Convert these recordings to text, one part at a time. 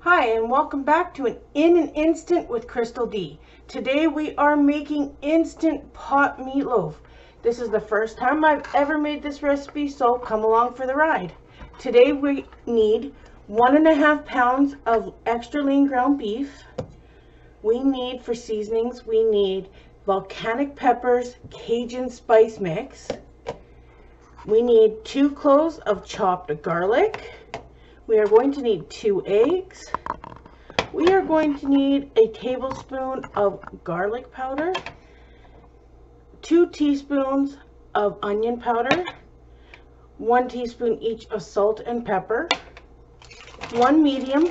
Hi, and welcome back to In an Instant with Crystal D. Today we are making instant pot meatloaf. This is the first time I've ever made this recipe, so come along for the ride. Today we need 1.5 pounds of extra lean ground beef. We need, for seasonings, we need Volcanic Peppers Cajun Spice Mix. We need 2 cloves of chopped garlic. We are going to need 2 eggs. We are going to need a tablespoon of garlic powder, 2 teaspoons of onion powder, 1 teaspoon each of salt and pepper, 1 medium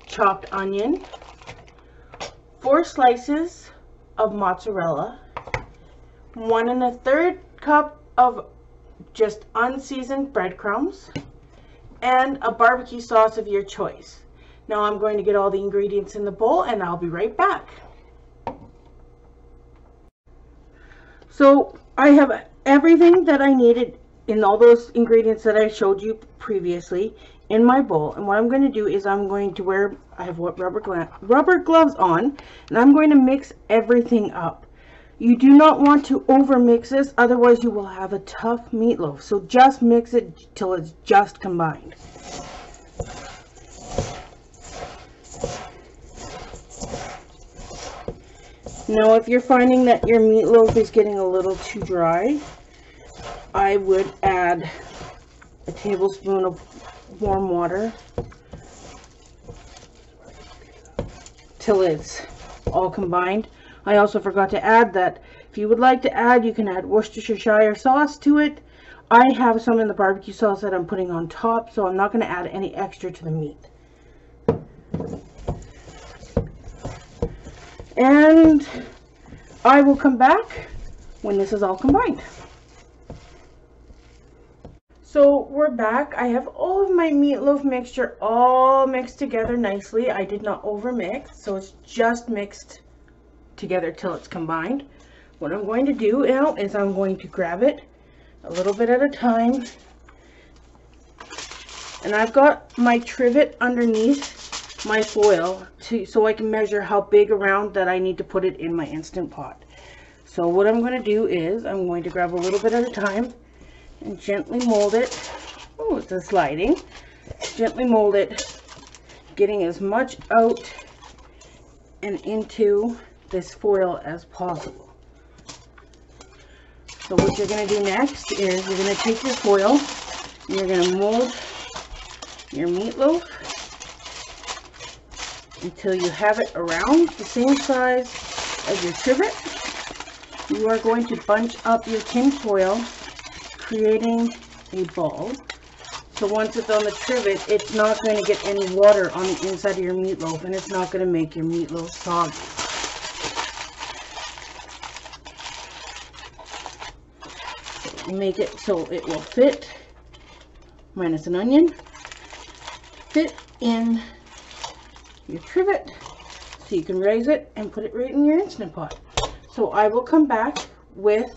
chopped onion, 4 slices of mozzarella, 1 1/3 cup of just unseasoned breadcrumbs, and a barbecue sauce of your choice. Now I'm going to get all the ingredients in the bowl and I'll be right back. So I have everything that I needed in all those ingredients that I showed you previously in my bowl, and what I'm going to do is I'm going to wear, I have rubber gloves on, and I'm going to mix everything up. You do not want to overmix this, otherwise you will have a tough meatloaf. So just mix it till it's just combined. Now if you're finding that your meatloaf is getting a little too dry, I would add a tablespoon of warm water till it's all combined. I also forgot to add that if you would like to add, you can add Worcestershire sauce to it. I have some in the barbecue sauce that I'm putting on top, so I'm not going to add any extra to the meat. And I will come back when this is all combined. So we're back. I have all of my meatloaf mixture all mixed together nicely. I did not overmix, so it's just mixed together till it's combined. What I'm going to do now is I'm going to grab it a little bit at a time, and I've got my trivet underneath my foil so I can measure how big around that I need to put it in my Instant Pot. So what I'm going to do is I'm going to grab a little bit at a time and gently mold it. Oh, it's sliding. Gently mold it, getting as much out and into this foil as possible. So what you're going to do next is you're going to take your foil and you're going to mold your meatloaf until you have it around the same size as your trivet. You are going to bunch up your tin foil, creating a ball. So once it's on the trivet, it's not going to get any water on the inside of your meatloaf, and it's not going to make your meatloaf soggy. Make it so it will fit, minus an onion, fit in your trivet so you can raise it and put it right in your Instant Pot. So I will come back with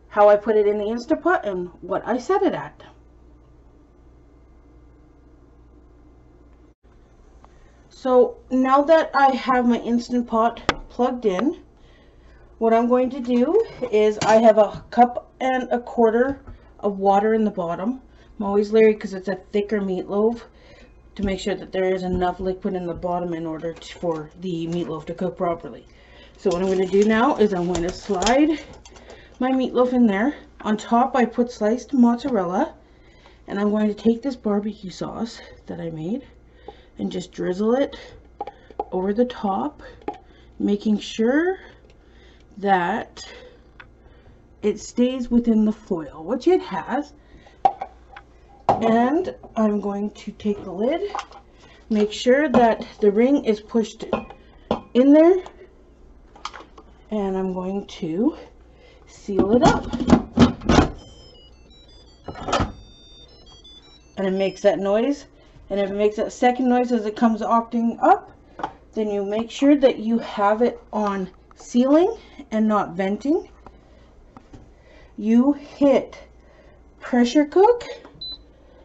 how I put it in the Instant Pot and what I set it at. So now that I have my Instant Pot plugged in, what I'm going to do is I have a 1.25 cups of water in the bottom. I'm always leery because it's a thicker meatloaf to make sure that there is enough liquid in the bottom in order for the meatloaf to cook properly. So what I'm going to do now is I'm going to slide my meatloaf in there. On top I put sliced mozzarella, and I'm going to take this barbecue sauce that I made and just drizzle it over the top, making sure that it stays within the foil, which it has. And I'm going to take the lid, make sure that the ring is pushed in there, and I'm going to seal it up. And it makes that noise, and if it makes that second noise as it comes octing up, then you make sure that you have it on sealing and not venting. You hit pressure cook,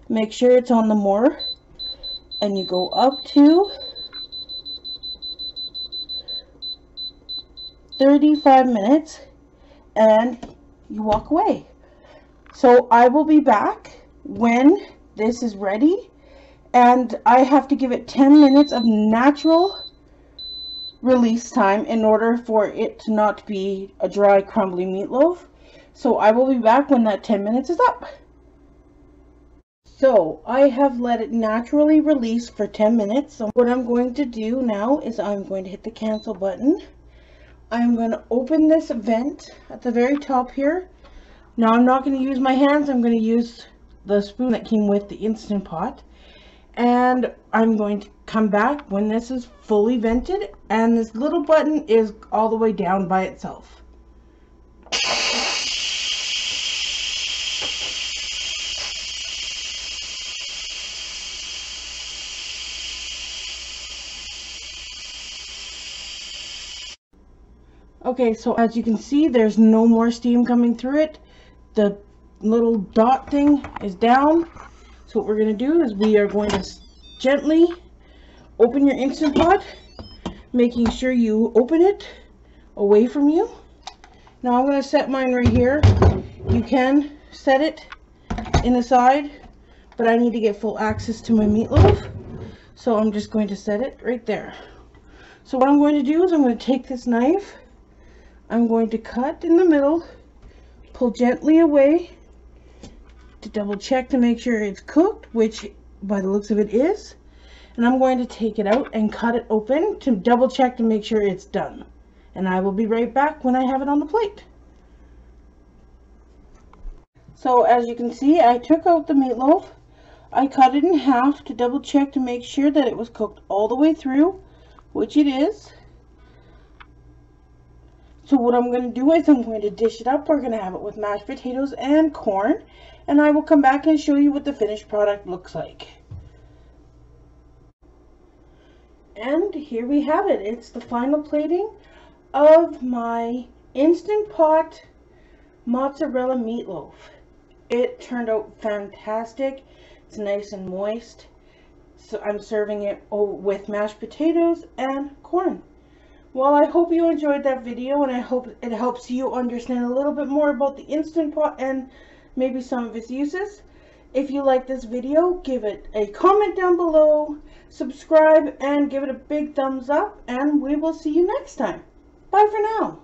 make sure it's on the more, and you go up to 35 minutes and you walk away. So I will be back when this is ready, and I have to give it 10 minutes of natural release time in order for it to not be a dry, crumbly meatloaf. So I will be back when that 10 minutes is up. So I have let it naturally release for 10 minutes. So what I'm going to do now is I'm going to hit the cancel button. I'm going to open this vent at the very top here. Now I'm not going to use my hands. I'm going to use the spoon that came with the Instant Pot. And I'm going to come back when this is fully vented and this little button is all the way down by itself. Okay, so as you can see, there's no more steam coming through it. The little dot thing is down. So what we're going to do is we are going to gently open your Instant Pot, making sure you open it away from you. Now I'm going to set mine right here. You can set it in the side, but I need to get full access to my meatloaf. So I'm just going to set it right there. So what I'm going to do is I'm going to take this knife. I'm going to cut in the middle, pull gently away to double check to make sure it's cooked, which by the looks of it is. And I'm going to take it out and cut it open to double check to make sure it's done. And I will be right back when I have it on the plate. So as you can see, I took out the meatloaf. I cut it in half to double check to make sure that it was cooked all the way through, which it is. So what I'm going to do is I'm going to dish it up. We're going to have it with mashed potatoes and corn. And I will come back and show you what the finished product looks like. And here we have it. It's the final plating of my Instant Pot mozzarella meatloaf. It turned out fantastic. It's nice and moist. So I'm serving it with mashed potatoes and corn. Well, I hope you enjoyed that video, and I hope it helps you understand a little bit more about the Instant Pot and maybe some of its uses. If you like this video, give it a comment down below, subscribe, and give it a big thumbs up, and we will see you next time. Bye for now.